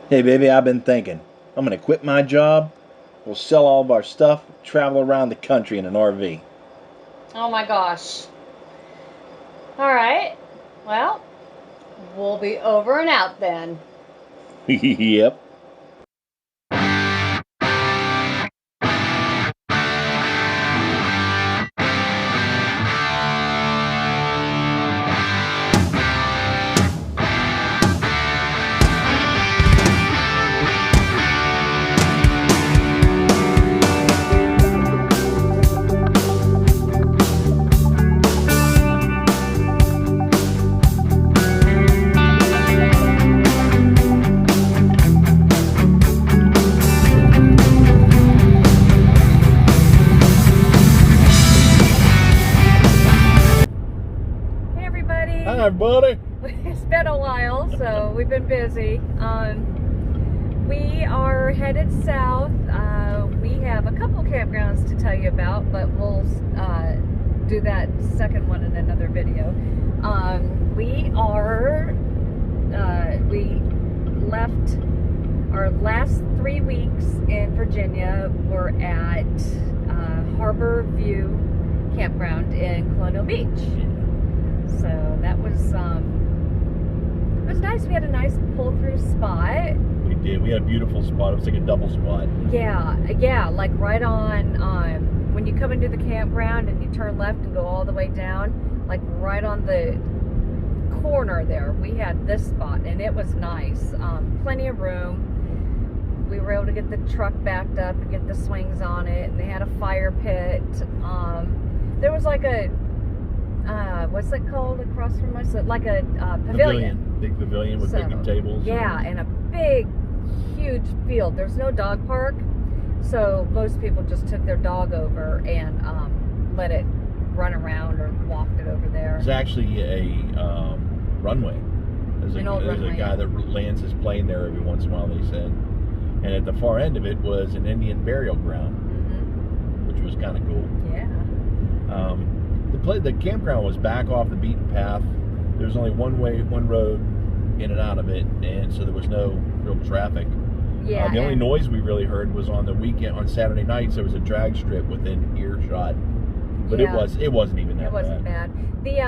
Hey, baby, I've been thinking. I'm gonna quit my job. We'll sell all of our stuff, travel around the country in an RV. Oh my gosh. All right. Well, we'll be over and out then. Yep. Hey everybody. Hi, everybody. It's been a while, so we've been busy. We are headed south. We have a couple campgrounds to tell you about, but we'll do that second one in another video. We left our last 3 weeks in Virginia. We're at Harbor View Campground in Colonial Beach. So that was it was nice. We had a nice pull-through spot. We did. We had a beautiful spot. It was like a double spot. Yeah, like right on when you come into the campground and you turn left and go all the way down, like right on the corner there, we had this spot, and it was nice. Plenty of room. We were able to get the truck backed up and get the swings on it, and they had a fire pit. There was like a what's it called across from us? Like a pavilion. Big pavilion with picnic tables. Yeah, and a big, huge field. There's no dog park, so most people just took their dog over and let it run around or walked it over there. There's actually a runway. There's a guy that lands his plane there every once in a while, they said. And at the far end of it was an Indian burial ground, which was kind of cool. Yeah. The campground was back off the beaten path. There was only one road in and out of it, and so there was no real traffic. Yeah. The only noise we really heard was on the weekend, on Saturday nights. There was a drag strip within earshot, but yeah, it wasn't even that bad. It wasn't bad. The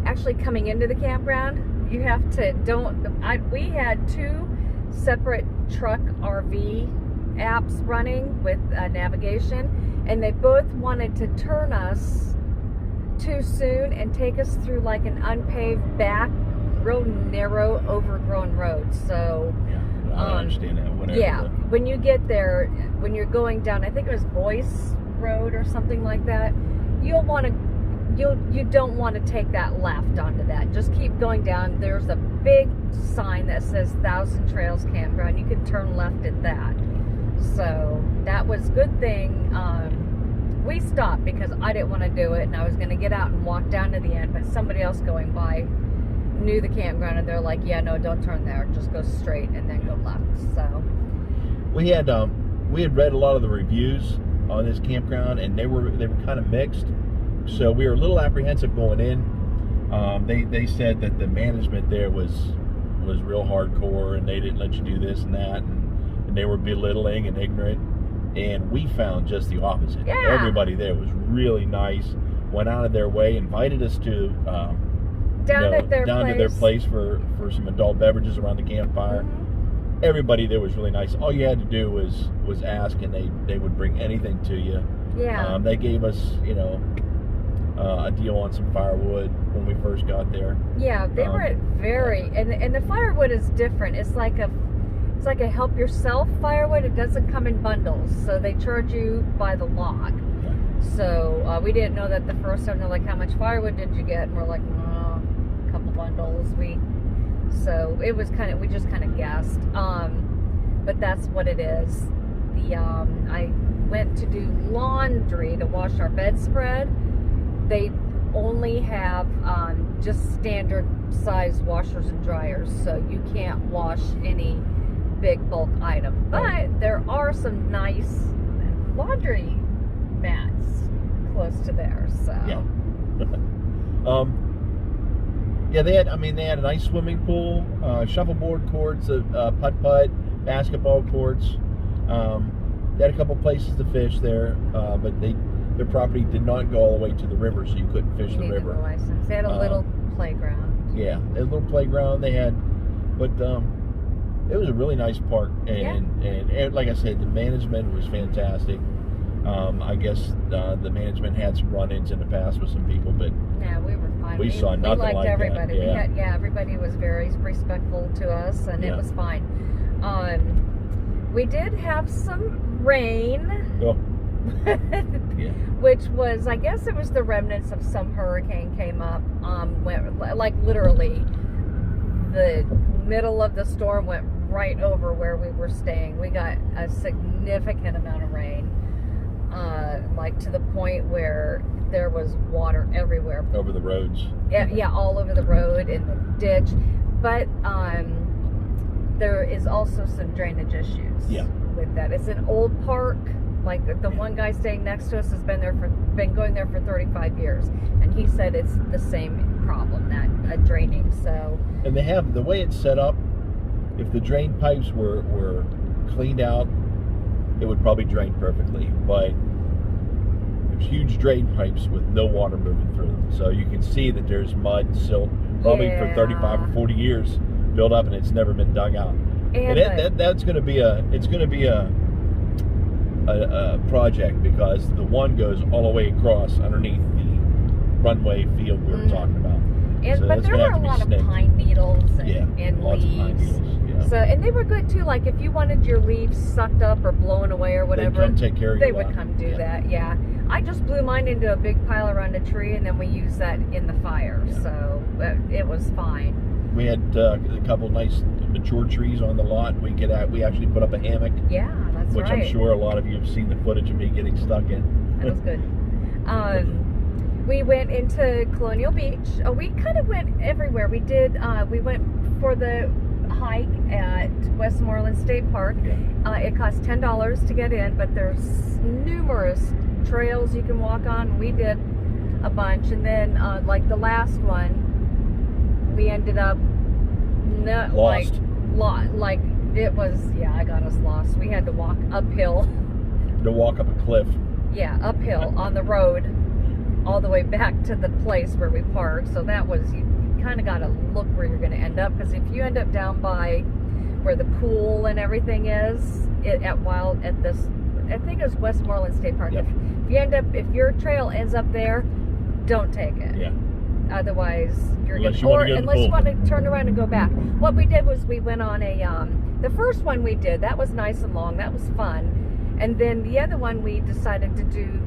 actually coming into the campground, you have to we had 2 separate truck RV apps running with navigation, and they both wanted to turn us too soon and take us through like an unpaved back, real narrow, overgrown road. So yeah, I understand that. When you get there, when you're going down, I think it was Boyce Road or something like that, you don't want to take that left onto that. Just keep going down. There's a big sign that says Thousand Trails Campground. You can turn left at that. So that was a good thing. We stopped because I didn't want to do it, and I was going to get out and walk down to the end, but somebody else going by knew the campground, and they're like, yeah, no, don't turn there, just go straight and then go left. So we had read a lot of the reviews on this campground, and they were kind of mixed, so we were a little apprehensive going in. They said that the management there was real hardcore, and they didn't let you do this and that, and they were belittling and ignorant. And we found just the opposite. Yeah. Everybody there was really nice, went out of their way, invited us to down to their place for some adult beverages around the campfire. Everybody there was really nice. All you had to do was ask, and they would bring anything to you. Yeah. They gave us, a deal on some firewood when we first got there. Yeah, they were very, and the firewood is different. It's like a help yourself firewood. It doesn't come in bundles, so they charge you by the log. Yeah. So we didn't know that the first time. They're like, how much firewood did you get? And we're like, a couple bundles. So it was we just kind of guessed. But that's what it is. I went to do laundry to wash our bedspread. They only have just standard size washers and dryers, so you can't wash any big bulk item, but there are some nice laundry mats close to there. So Yeah, they had a nice swimming pool, shuffleboard courts, putt-putt, basketball courts. They had a couple places to fish there, but their property did not go all the way to the river, so you couldn't fish the river. A license. They had a little playground. Yeah, a little playground they had, but it was a really nice park, and like I said, the management was fantastic. I guess the management had some run-ins in the past with some people, but yeah, we were fine. We saw nothing liked like everybody. that. Yeah. Everybody was very respectful to us, and it was fine. We did have some rain. Oh. Which was, I guess it was the remnants of some hurricane came up. Like literally, the middle of the storm went right over where we were staying. We got a significant amount of rain, like to the point where there was water everywhere. Over the roads. Yeah, all over the road, in the ditch. But there is also some drainage issues with that. It's an old park. Like the one guy staying next to us has been going there for 35 years, and he said it's the same problem, that draining. So. And they have, the way it's set up, if the drain pipes were cleaned out, it would probably drain perfectly. But there's huge drain pipes with no water moving through them, so you can see that there's mud and silt, probably for 35 or 40 years built up, and it's never been dug out. And that's going to be a project, because the one goes all the way across underneath the runway field we were talking about. But there were a lot of pine needles and lots leaves. Of pine needles, So, and they were good too. Like if you wanted your leaves sucked up or blown away or whatever, they'd come take care of they would come do that. Yeah, I just blew mine into a big pile around a tree, and then we used that in the fire. So it was fine. We had a couple nice mature trees on the lot. We actually put up a hammock. Yeah, that's which right. I'm sure a lot of you have seen the footage of me getting stuck in. That was good. We went into Colonial Beach. We kind of went everywhere. We did. We went for the hike at Westmoreland State Park. Yeah. It costs $10 to get in, but there's numerous trails you can walk on. We did a bunch, and then like the last one, we ended up lost. Like it was, I got us lost. We had to walk uphill. To walk up a cliff. Yeah, uphill on the road, all the way back to the place where we parked. So that was, you kind of got to look where you're going to end up, because if you end up down by where the pool and everything is, I think it was Westmoreland State Park. Yep. If your trail ends up there, don't take it. Yeah. Otherwise, unless you want to turn around and go back. What we did was we went on the first one we did, that was nice and long, that was fun. And then the other one we decided to do,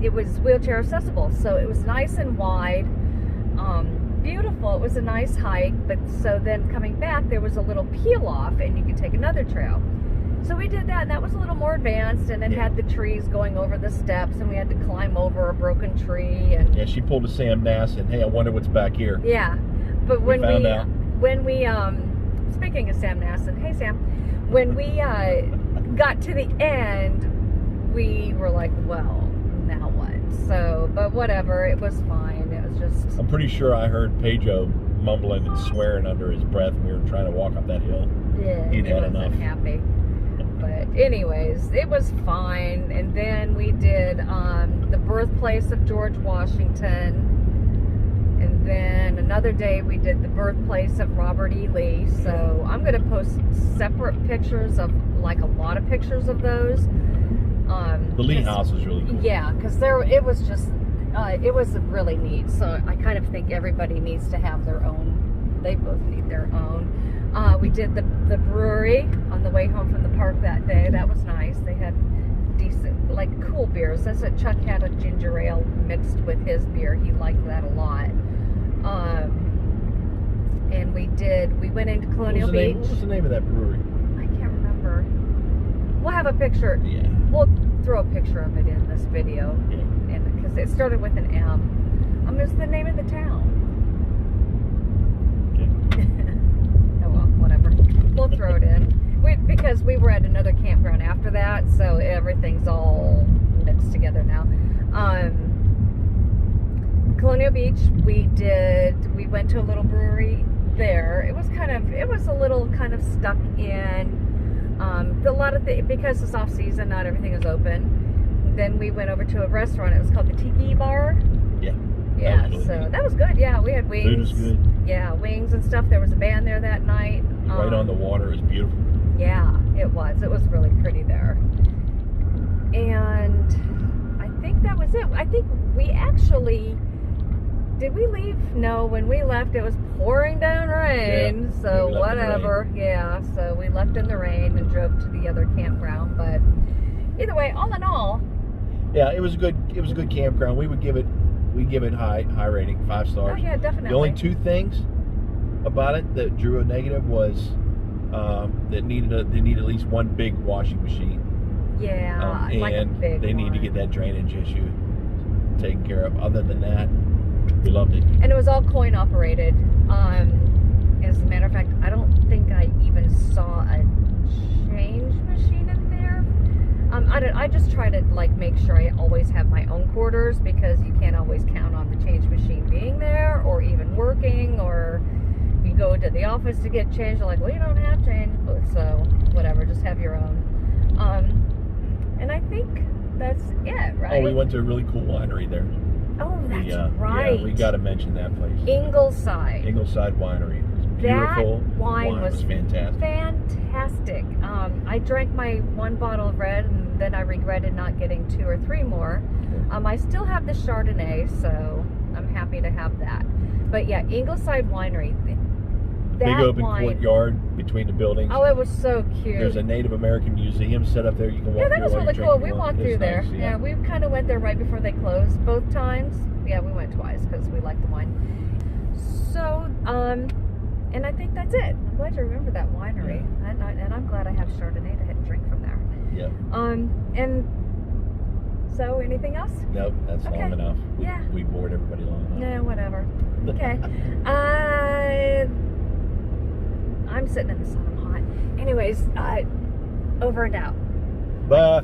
it was wheelchair accessible. So it was nice and wide, beautiful. It was a nice hike, but so then coming back, there was a little peel off and you could take another trail. So we did that, and that was a little more advanced, and it had the trees going over the steps, and we had to climb over a broken tree. And yeah, she pulled a Sam Nass, and hey, I wonder what's back here. Yeah, but when we speaking of Sam Nass, and hey Sam, when we got to the end, we were like, well, now what? So, but whatever, it was fine. It was just. I'm pretty sure I heard Pedro mumbling and swearing under his breath when we were trying to walk up that hill. Yeah, he'd had enough. Happy. But anyways, it was fine. And then we did the birthplace of George Washington. And then another day we did the birthplace of Robert E. Lee. So I'm going to post separate pictures of, like, a lot of pictures of those. The Lee house was really cool. Yeah, because it was just, it was really neat. So I kind of think everybody needs to have their own. They both need their own. We did the brewery on the way home from the park that day. That was nice. They had decent, like, cool beers. That's what Chuck had, a ginger ale mixed with his beer. He liked that a lot. And we went into Colonial Beach. What was the name of that brewery? I can't remember. We'll have a picture. Yeah. We'll throw a picture of it in this video. Yeah. And because it started with an M. It's the name of the town. We'll throw it in. Because we were at another campground after that, so everything's all mixed together now. Colonial Beach, we went to a little brewery there. It was a little kind of stuck in, because it's off season, not everything is open. Then we went over to a restaurant. It was called the Tiki Bar. Yeah. Yeah, That was really good. that was good. Yeah, we had wings. Food was good. Yeah, wings and stuff. There was a band there that night. Right on the water. It was beautiful. Yeah, it was. It was really pretty there. And I think that was it. I think we actually... Did we leave? No, when we left, it was pouring down rain. Yeah, so we left in the whatever. Yeah, so we left in the rain and drove to the other campground. But either way, all in all, yeah, it was a good campground. We give it high rating, 5 stars. oh yeah, definitely. The only 2 things about it that drew a negative was they needed at least one big washing machine. Yeah, and like a big they need to one. get that drainage issue taken care of. Other than that, we loved it. And it was all coin operated. As a matter of fact, I don't think I even saw a change machine in there. I just try to like make sure I always have my own quarters, because you can't always count on the change machine being there or even working. Or if you go to the office to get change, they're like, well, you don't have change, so whatever, just have your own. And I think that's it, right? Oh, we went to a really cool winery there. Oh, that's right. Yeah, we got to mention that place. Ingleside. Ingleside Winery. It was beautiful. That wine was fantastic. Fantastic. I drank my 1 bottle of red, and then I regretted not getting 2 or 3 more. I still have the Chardonnay, so I'm happy to have that. But yeah, Ingleside Winery. Big open courtyard between the buildings. Oh, it was so cute. There's a Native American museum set up there. You can walk through. Yeah, that was while really you're cool. drinking We wine. walked through It's there. nice, Yeah, we kind of went there right before they closed both times. Yeah, we went twice because we liked the wine. So, and I think that's it. I'm glad you remember that winery. Yeah. And I'm glad I have Chardonnay to drink from there. Yeah. And so anything else? Nope, that's Okay. long enough. Yeah. We bored everybody long enough. Yeah, whatever. Okay. I'm sitting in the sun. I'm hot. Anyways, over and out. Bye.